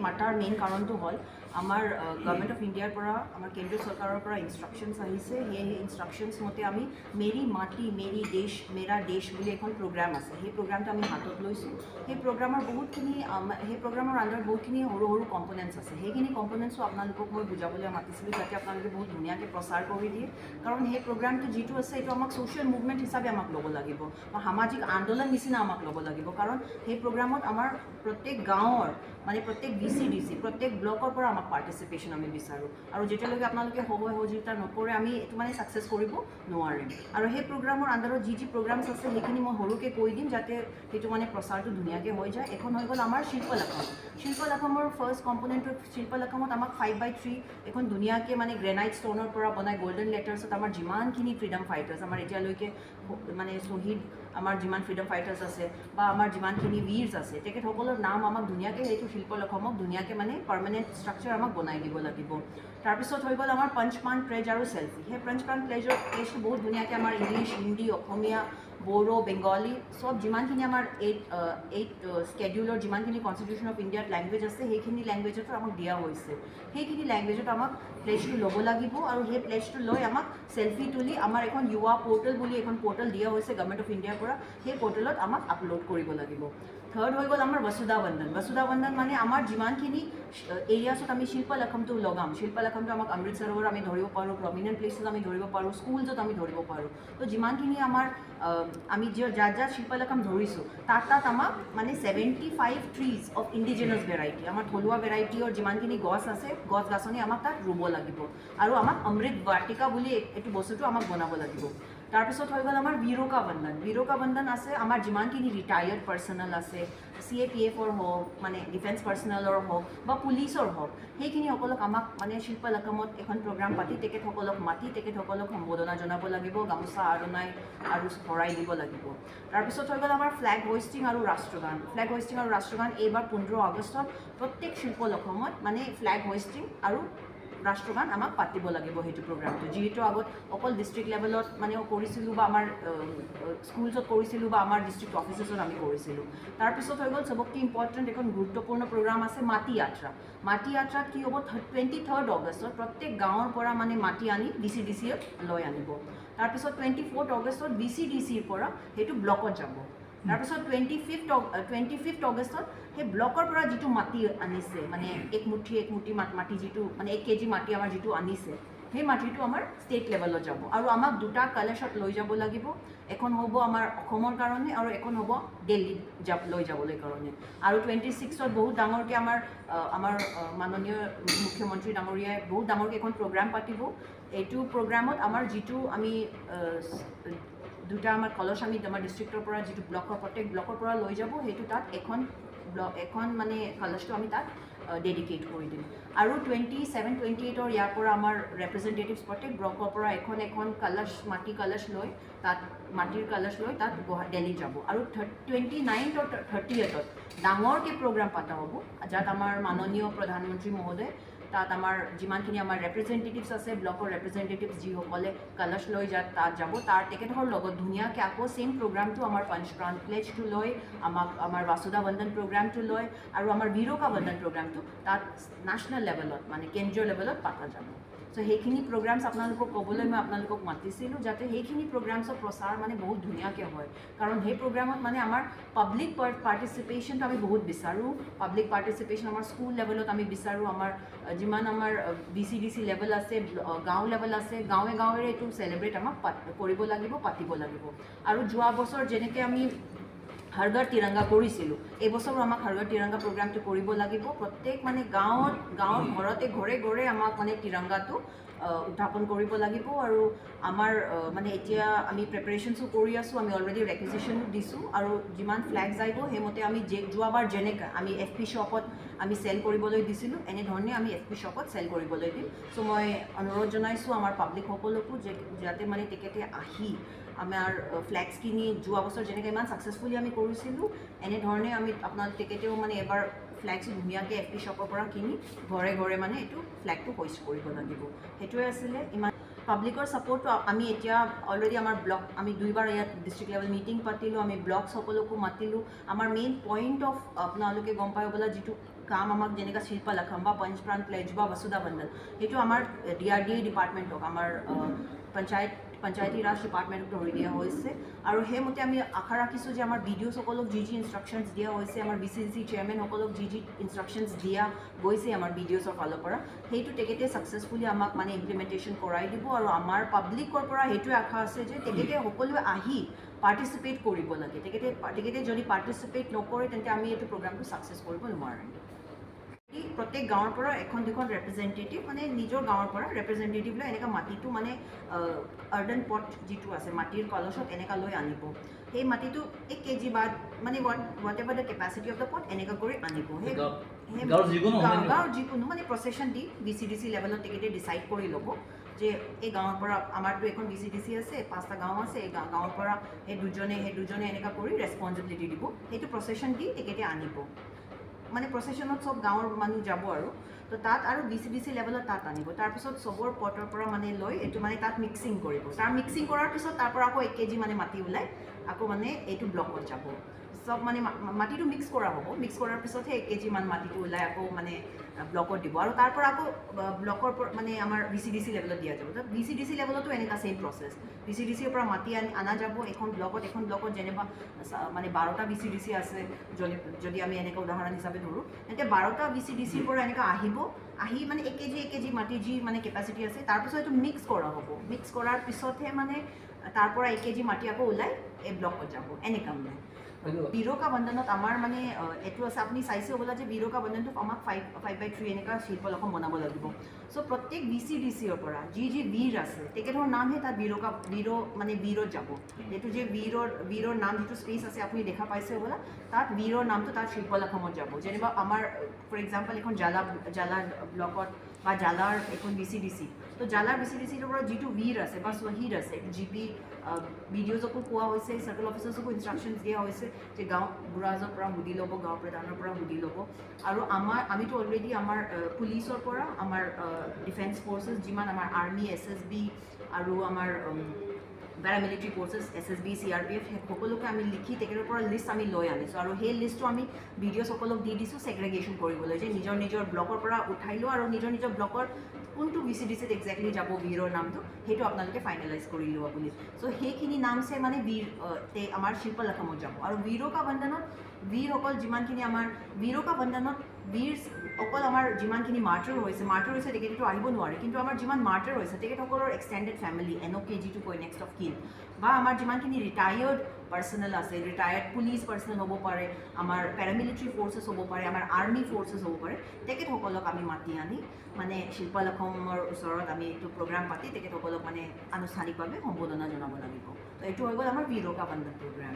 মাতাৰ মেইন কাৰণটো হ'ল আমাৰ গভৰ্ণমেণ্ট অফ ইণ্ডিয়াৰ পৰা আমাৰ কেন্দ্ৰীয় চৰকাৰৰ পৰা ইনষ্ট্ৰাকশ্যনছ আহিছে। সেই ইনষ্ট্ৰাকশ্যনছ মতে আমি মেৰী মাটি মেৰী দেশ মেৰা দেশ বুলি এখন প্ৰগ্ৰাম আছে, সেই প্ৰগ্ৰামটো আমি হাতত লৈছোঁ। সেই প্ৰগ্ৰামৰ আণ্ডাৰত বহুতখিনি সৰু সৰু কম্পনেণ্টছ আছে। সেইখিনি কম্পনেণ্টছো আপোনালোকক মই বুজাবলৈ মাতিছিলোঁ যাতে আপোনালোকে বহুত ধুনীয়াকৈ প্ৰচাৰ কৰি দিয়ে। কাৰণ সেই প্ৰগ্ৰামটো যিটো আছে এইটো আমাক ছ'চিয়েল মুভমেণ্ট হিচাপে আমাক ল'ব লাগিব বা সামাজিক আন্দোলন নিচিনা আমাক ল'ব লাগিব। কাৰণ সেই প্ৰগ্ৰামত আমাৰ প্ৰত্যেক গাঁৱৰ মানে প্ৰত্যেক BCDC প্ৰত্যেক ব্লকৰ পৰা আমাক পাৰ্টিচিপেশ্যন আমি বিচাৰোঁ। আৰু যেতিয়ালৈকে আপোনালোকে সহায় সহযোগিতা নকৰে আমি এইটো মানে ছাকচেছ কৰিব নোৱাৰিম। আৰু সেই প্ৰগ্ৰামৰ আণ্ডাৰত যি প্ৰগ্ৰামছ আছে সেইখিনি মই সৰুকৈ কৈ দিম যাতে সেইটো মানে প্ৰচাৰটো ধুনীয়াকৈ হৈ যায়। এখন হৈ গ'ল আমাৰ শিল্পলেখম। শিল্পলেখমৰ ফাৰ্ষ্ট কম্পনেণ্টটো শিল্পলেখমত আমাক 5x3 এখন ধুনীয়াকৈ মানে গ্ৰেনাইট ষ্ট'নৰ পৰা বনাই গল্ডেন লেটাৰ্ছত আমাৰ যিমানখিনি ফ্ৰীডম ফাইটাৰ্ছ আমাৰ এতিয়ালৈকে মানে শ্বহীদ আমাৰ যিমান ফ্ৰীডম ফাইটাৰ্ছ আছে বা আমাৰ যিমানখিনি বীৰ্ছ আছে তেখেতসকলৰ নাম আমাক ধুনীয়াকৈ সেইটো শিল্পলেখমক ধুনীয়াকৈ মানে পাৰ্মানেণ্ট ষ্ট্ৰাকচাৰ আমাক বনাই দিব লাগিব। তাৰপিছত হৈ গ'ল আমাৰ পঞ্চপান প্লেজ আৰু চেল্ফি। সেই পঞ্চপান প্লেজটো বহুত ধুনীয়াকৈ আমাৰ ইংলিছ হিন্দী অসমীয়া বড়ো বেংগলী চব যিমানখিনি আমাৰ এইট স্কেডিউলৰ যিমানখিনি কনষ্টিটিউশ্যন অফ ইণ্ডিয়াত লেংগুৱেজ আছে সেইখিনি লেংগুৱেজতো আমাক দিয়া হৈছে। সেইখিনি লেংগুৱেজত আমাক প্লেজটো ল'ব লাগিব আৰু সেই প্লেজটো লৈ আমাক চেল্ফি তুলি আমাৰ এখন ইউৱা পৰ্টেল বুলি এখন পৰ্টেল দিয়া হৈছে গভৰ্ণমেণ্ট অফ ইণ্ডিয়াৰ পৰা, সেই পৰ্টেলত আমাক আপলোড কৰিব লাগিব। থাৰ্ড হৈ গ'ল আমাৰ বসুধা বন্দন। বসুধা বন্দন মানে আমাৰ যিমানখিনি এৰিয়াছত আমি শিল্পলেখমটো লগাম, শিল্পলেখমটো আমাক অমৃতসৰৰ আমি ধৰিব পাৰোঁ, প্ৰমিনেণ্ট প্লেচেছ আমি ধৰিব পাৰোঁ, স্কুলছত আমি ধৰিব পাৰোঁ। তো যিমানখিনি আমাৰ আমি যাৰ শিল্পলেখম ধৰিছোঁ তাত আমাক মানে 75 ট্ৰিজ অফ ইণ্ডিজিনাছ ভেৰাইটি আমাৰ থলুৱা ভেৰাইটিৰ যিমানখিনি গছ আছে গছ গছনি আমাক তাত ৰুব লাগিব আৰু আমাক অমৃত বাটিকা বুলি এইটো বস্তুটো আমাক বনাব লাগিব। তাৰপিছত হৈ গ'ল আমাৰ বীৰকা বন্ধন। বীৰকা বন্ধন আছে আমাৰ যিমানখিনি ৰিটায়াৰ্ড পাৰ্চনেল আছে CAPFৰ হওক মানে ডিফেন্স পাৰ্চনেলৰ হওক বা পুলিচৰ হওক সেইখিনিসকলক আমাক মানে শিল্পলেখমত এখন প্ৰগ্ৰাম পাতি তেখেতসকলক মাতি তেখেতসকলক সম্বোধনা জনাব লাগিব, গামোচা আৰণাই আৰু শৰাই দিব লাগিব। তাৰপিছত হৈ গ'ল আমাৰ ফ্লেগ হোইষ্টিং আৰু ৰাষ্ট্ৰগান। ফ্লেগ হোইষ্টিং আৰু ৰাষ্ট্ৰগান এইবাৰ 15 আগষ্টত প্ৰত্যেক শিল্পলেখমত মানে ফ্লেগ হোইষ্টিং আৰু ৰাষ্ট্ৰগান আমাক পাতিব লাগিব সেইটো প্ৰগ্ৰামটো। যিহেতু আগত অকল ডিষ্ট্ৰিক্ট লেভেলত মানে কৰিছিলোঁ বা আমাৰ স্কুলছত কৰিছিলোঁ বা আমাৰ ডিষ্ট্ৰিক্ট অফিচেছত আমি কৰিছিলোঁ। তাৰপিছত হৈ গ'ল চবতকৈ ইম্পৰ্টেণ্ট এখন গুৰুত্বপূৰ্ণ প্ৰগ্ৰাম আছে মাটি যাত্ৰা। মাটি যাত্ৰাত কি হ'ব 23 আগষ্টত প্ৰত্যেক গাঁৱৰ পৰা মানে মাটি আনি BCDCত লৈ আনিব। তাৰপিছত 24 আগষ্টত BCDCৰ পৰা সেইটো ব্লকত যাব। তাৰপিছত 25 আগষ্টত সেই ব্লকৰ পৰা যিটো মাটি আনিছে মানে এক মুঠি মাটি যিটো মানে 1 kg মাটি আমাৰ যিটো আনিছে সেই মাটিটো আমাৰ ষ্টেট লেভেলত যাব আৰু আমাক দুটা কলশত লৈ যাব লাগিব। এখন হ'ব আমাৰ অসমৰ কাৰণে আৰু এখন হ'ব দিল্লীত লৈ যাবলৈ কাৰণে। আৰু 26ত বহুত ডাঙৰকৈ আমাৰ মাননীয় মুখ্যমন্ত্ৰী ডাঙৰীয়াই বহুত ডাঙৰকৈ এখন প্ৰগ্ৰাম পাতিব। এইটো প্ৰগ্ৰামত আমাৰ যিটো আমি দুটা আমাৰ কলশ আমি আমাৰ ডিষ্ট্ৰিক্টৰ পৰা যিটো প্ৰত্যেক ব্লকৰ পৰা লৈ যাব সেইটো তাত এখন মানে কলশটো আমি তাত ডেডিকেট কৰি দিম। আৰু 27-28 ইয়াৰ পৰা আমাৰ ৰেপ্ৰেজেণ্টেটিভছ প্ৰত্যেক ব্লকৰ পৰা এখন কলশ মাটি কলশ লৈ তাত মাটিৰ কলশ লৈ তাত দিল্লী যাব। আৰু 29 আৰু 30ত ডাঙৰকৈ প্ৰগ্ৰাম পতা হ'ব যাত আমাৰ মাননীয় প্ৰধানমন্ত্ৰী মহোদয় তাত আমাৰ যিমানখিনি আমাৰ ৰেপ্ৰেজেণ্টেটিভছ আছে ব্লকৰ ৰেপ্ৰেজেণ্টেটিভছ যিসকলে কলশ লৈ তাত যাব তাৰ তেখেতৰ লগত ধুনীয়াকৈ আকৌ ছেইম প্ৰগ্ৰামটো আমাৰ পঞ্চপ্ৰাণ প্লেজটো লৈ আমাৰ বাসুধা বন্ধন প্ৰগ্ৰামটো লৈ আৰু আমাৰ বীৰকা বন্ধন প্ৰগ্ৰামটো তাত নেশ্যনেল লেভেলত মানে কেন্দ্ৰীয় লেভেলত পতা যাব। চ' সেইখিনি প্ৰগ্ৰামছ আপোনালোকক ক'বলৈ মই আপোনালোকক মাতিছিলোঁ যাতে সেইখিনি প্ৰগ্ৰামছৰ প্ৰচাৰ মানে বহুত ধুনীয়াকৈ হয়। কাৰণ সেই প্ৰগ্ৰামত মানে আমাৰ পাব্লিক পাৰ্টিচিপেশ্যনটো আমি বহুত বিচাৰোঁ। পাব্লিক পাৰ্টিচিপেশ্যন আমাৰ স্কুল লেভেলত আমি বিচাৰোঁ, আমাৰ যিমান আমাৰ BCDC লেভেল আছে গাঁও লেভেল আছে গাঁৱে গাঁৱেৰে এইটো চেলিব্ৰেট আমাক কৰিব লাগিব পাতিব লাগিব। আৰু যোৱা বছৰ যেনেকৈ আমি হৰ ঘৰ তিৰংগা কৰিছিলোঁ এইবছৰো আমাক হৰ ঘৰ তিৰংগা প্ৰগ্ৰামটো কৰিব লাগিব। প্ৰত্যেক মানে গাঁৱৰ ঘৰে ঘৰে আমাক মানে তিৰংগাটো উত্থাপন কৰিব লাগিব। আৰু আমাৰ মানে এতিয়া আমি প্ৰিপাৰেশ্যনছো কৰি আছোঁ, আমি অলৰেডি ৰেকুইজিশ্যনো দিছোঁ আৰু যিমান ফ্লেগছ আহিব সেইমতে আমি যোৱাবাৰ যেনেকৈ আমি FP শ্বপত আমি চেল কৰিবলৈ দিছিলোঁ এনেধৰণে আমি FP শ্বপত চেল কৰিবলৈ দিম। চ' মই অনুৰোধ জনাইছোঁ আমাৰ পাব্লিকসকলকো যাতে মানে তেখেতে আহি আমাৰ ফ্লেগছখিনি যোৱা বছৰ যেনেকৈ ইমান ছাকচেছফুলি আমি কৰিছিলোঁ এনেধৰণে আমি তেখেতেও মানে এবাৰ ফ্লেগছ ধুনীয়াকৈ FP শ্বপৰ পৰা কিনি ঘৰে ঘৰে মানে এইটো ফ্লেগটো হোইষ্ট কৰিব লাগিব। সেইটোৱে আছিলে। ইমান পাব্লিকৰ ছাপোৰ্টটো আমি এতিয়া অলৰেডি আমাৰ ব্লক আমি 2বাৰ ইয়াত ডিষ্ট্ৰিক্ট লেভেল মিটিং পাতিলোঁ, আমি ব্লক সকলকো মাতিলোঁ। আমাৰ মেইন পইণ্ট অফ আপোনালোকে গম পাই বোলা যিটো কাম আমাক যেনেকৈ শিল্পলখম বা পঞ্চপ্ৰাণ প্লেজ বা বসুধা বন্দন সেইটো আমাৰ DRDA ডিপাৰ্টমেণ্টক আমাৰ পঞ্চায়তী ৰাজ ডিপাৰ্টমেণ্টক ধৰি দিয়া হৈছে আৰু সেইমতে আমি আশা ৰাখিছোঁ যে আমাৰ BDOসকলক যি ইনষ্ট্ৰাকশ্যনছ দিয়া হৈছে আমাৰ BCDC চেয়াৰমেনসকলক যি ইনষ্ট্ৰাকশ্যনছ দিয়া গৈছে আমাৰ BDOছৰ ফালৰ পৰা সেইটো তেখেতে ছাকচেছফুলি আমাক মানে ইমপ্লিমেণ্টেশ্যন কৰাই দিব আৰু আমাৰ পাব্লিকৰ পৰা সেইটোৱে আশা আছে যে তেখেতে সকলোৱে আহি পাৰ্টিচিপেট কৰিব লাগে তেখেতে যদি পাৰ্টিচিপেট নকৰে তেন্তে আমি এইটো প্ৰগ্ৰামটো ছাকচেছ কৰিব নোৱাৰিম প্ৰত্যেক গাঁৱৰ পৰা এখন দুখন ৰেপ্ৰেজেণ্টেটিভ মানে নিজৰ গাঁৱৰ পৰা ৰেপ্ৰেজেণ্টেটিভ লৈ এনেকুৱা মাটিটো মানে আৰ্ডান পট যিটো আছে মাটিৰ কলচত এনেকুৱা লৈ আনিব সেই মাটিটো 1 kg বা মানে what ever the capacity of the পট এনেকুৱা কৰি আনিব সেই গাঁৱৰ যিকোনো মানে প্ৰচেছন দি BCDC লেভেলত তেখেতে ডিচাইড কৰি ল'ব যে এই গাঁৱৰ পৰা আমাৰতো এখন BCDC আছে 5টা গাঁও আছে এই গাঁৱৰ পৰা সেই দুজনে এনেকুৱা কৰি ৰেছপঞ্চিবিলিটি দিব সেইটো প্ৰচেছন দি তেখেতে আনিব মানে প্ৰচেছনত সব গাঁৱৰ মানুহ যাব আৰু তো তাত আৰু BCDC লেভেলত তাত আনিব তাৰপিছত সবৰ পটৰ পৰা মানে লৈ এইটো মানে তাত মিক্সিং কৰিব তাৰ মিক্সিং কৰাৰ পিছত তাৰ পৰা আকৌ 1 kg মানে মাটি ওলাই আকৌ মানে এইটো ব্লকত যাব সব মানে মাটিটো মিক্স কৰা হ'ব মিক্স কৰাৰ পিছতহে 1 kg মান মাটিটো ওলাই আকৌ মানে ব্লকত দিব আৰু তাৰ পৰা আকৌ ব্লকৰ মানে আমাৰ BCDC লেভেলত দিয়া যাব BCDC লেভেলতো এনেকুৱা সেম প্ৰচেছ BCDCৰ পৰা মাটি আনা যাব এখন ব্লকত যেনেবা মানে 12টা BCDC আছে যদি আমি এনেকুৱা উদাহৰণ হিচাপে ধৰোঁ তেন্তে 12টা BCDCৰ পৰা এনেকুৱা আহি মানে 1 kg মাটি যি মানে কেপাচিটি আছে তাৰপিছত এইটো মিক্স কৰা হ'ব মিক্স কৰাৰ পিছতহে মানে তাৰ পৰা 1 kg মাটি আকৌ ওলাই এই ব্লকত যাব এনেকুৱা মানে বিৰোকা বন্ধনত আমাৰ মানে এইটো আছে আপুনি চাইছে হ'বলা যে বিৰোকা বন্ধনটো আমাক 5/3 এনেকুৱা শিল্পলখম বনাব লাগিব চ' প্ৰত্যেক BCDCৰ পৰা যি বীৰ আছে তেখেতৰ নামহে তাত বীৰত যাব এইটো যে বীৰৰ নাম যিটো স্পেচ আছে আপুনি দেখা পাইছে হ'বলা তাত বীৰৰ নামটো তাত শিল্পলখমত যাব যেনিবা আমাৰ ফৰ এক্সাম্পল এখন জালা ব্লকত বা জালাৰ এখন BCDC তো জালাৰ BCDCৰ পৰা যিটো বীৰ আছে বা শ্বহীদ আছে GP BDOছকো কোৱা হৈছে চাৰ্কল অফিচাৰ্ছকো ইনষ্ট্ৰাকশ্যনছ দিয়া হৈছে যে গাঁও বুঢ়াজৰ পৰা সুধি ল'ব গাঁও প্ৰধানৰ পৰা সুধি ল'ব আৰু আমিতো অলৰেডি আমাৰ পুলিচৰ পৰা আমাৰ ডিফেন্স ফ'ৰ্চেছ যিমান আমাৰ আৰ্মি SSB আৰু আমাৰ পেৰামিলিটাৰী ফ'ৰ্চেছ SSB CRPF সকলোকে আমি লিখি তেখেতৰ পৰা লিষ্ট আমি লৈ আনিছোঁ আৰু সেই লিষ্টটো আমি BDOছসকলক দি দিছোঁ ছেগ্ৰেগেশ্যন কৰিবলৈ যে নিজৰ ব্লকৰ পৰা উঠাই লোৱা আৰু নিজৰ ব্লকৰ কোনটো BCDCত একজেক্টলি যাব বীৰৰ নামটো সেইটো আপোনালোকে ফাইনেলাইজ কৰি লোৱা বুলি চ' সেইখিনি নামছে মানে আমাৰ শিল্পলখমত যাব আৰু বিৰোকা বন্ধনত বীৰসকল যিমানখিনি আমাৰ বিৰোকা বন্ধনত অকল আমাৰ যিমানখিনি মাৰ্টাৰ হৈছে তেখেতেতো আহিব নোৱাৰে কিন্তু আমাৰ যিমান মাৰ্টাৰ হৈছে তেখেতসকলৰ এক্সটেণ্ডেড ফেমিলি NOK যিটো কয় নেক্সট অফ কিন বা আমাৰ যিমানখিনি ৰিটায়াৰ্ড পাৰ্চনেল আছে ৰিটায়াৰ্ড পুলিচ পাৰ্চনেল হ'ব পাৰে আমাৰ পেৰামিলিটাৰী ফ'ৰ্চেছ হ'ব পাৰে আমাৰ আৰ্মি ফ'ৰ্চেছ হ'ব পাৰে তেখেতসকলক আমি মাতি আনি মানে শিল্পলখমৰ ওচৰত আমি এইটো প্ৰগ্ৰাম পাতি তেখেতসকলক মানে আনুষ্ঠানিকভাৱে সম্বোধনা জনাব লাগিব তো এইটো হৈ গ'ল আমাৰ বিৰোকা বন্ধন প্ৰগ্ৰাম